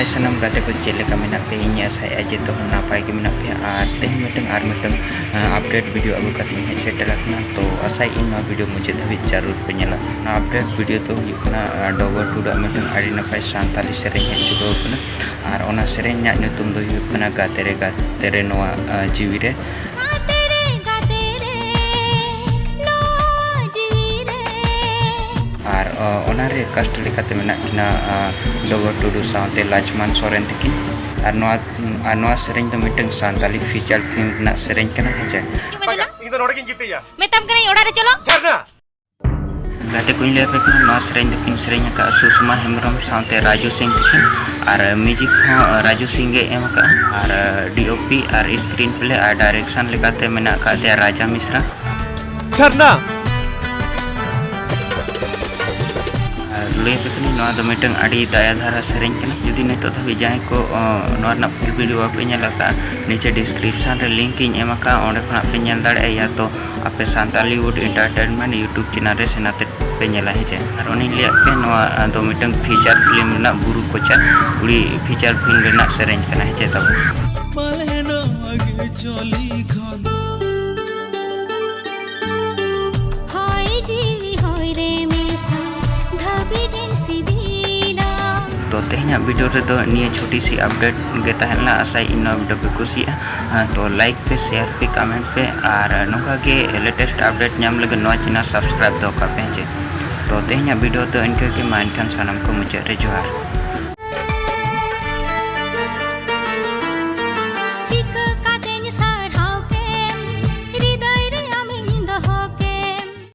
Hai sanam gate ko chele ka mena pe inya sai aje to napai ke mena pe ar teh miteng update video agu kating he setelakna to asai in video mujhe dhabi jarur penyela update video to yukna dogo tuda miteng ari napai santali sereng he chudo kana ar ona sereng nya nyutum do yukna gatere noa jiwire আর ওনারে caste লেখাতে মেনা কিনা ডগর টুডু সাউতে লাজমান সোরেন থেকে আর নোয়া সেরেñ তো meeting Santali feature film না সেরেñ কেনা হেজে ᱤᱧ ᱫᱚ ᱱᱚᱰᱮ ᱜᱤᱧ ᱜᱤᱛᱤᱡᱟ ᱢᱮᱛᱟᱢ ᱠᱟᱹᱱᱟᱹᱧ ᱚᱲᱟᱜ ᱨᱮ ᱪᱚᱞᱚ ᱡᱷᱟᱨᱱᱟ गाते कुछ ले पे नौ सेरेñ तो किन सेरेñ का सुषमा हेम्ब्रम साउते राजू सिंह থেকে আর মিউজিক রাজু সিং গে এম का আর ডিওপি আর স্ক্রিন প্লে আর ডাইরেকশন লেখাতে মেনা কাতে রাজা मिश्रा ঝারনা ले पे नवा दो मिटंग अड़ी दया धारा सेरेñ कना जुदी ने तो धबी जाय को नवा ना फुल वीडियो पे नेलका नीचे डिस्क्रिप्शन रे लिंक इन एमका ओंडे खना पे नेल दाड़े या तो आपे सांतालीवुड एंटरटेनमेंट यूट्यूब चैनल रे सेनाते पे नेला हेजे और ओनी ले पे नवा दो मिटंग फीचर फिल्म ना बुरु कोचा उड़ी फीचर फिल्म रे ना सेरेñ कना हेजे तब मालेनो आगे चली खान हाय जीवी होय रे मेसा धबी दिन सिबीला तो तेहना वीडियो रे तो निये छोटी सी अपडेट गे तहला आशा इन वीडियो पे कुसिया तो लाइक पे शेयर पे कमेंट पे और नोका के लेटेस्ट अपडेट नाम लगे नवा चैनल सब्सक्राइब दो का पे तो तेहना वीडियो तो इनके के मान खान सनम को मुझे रे जोहार।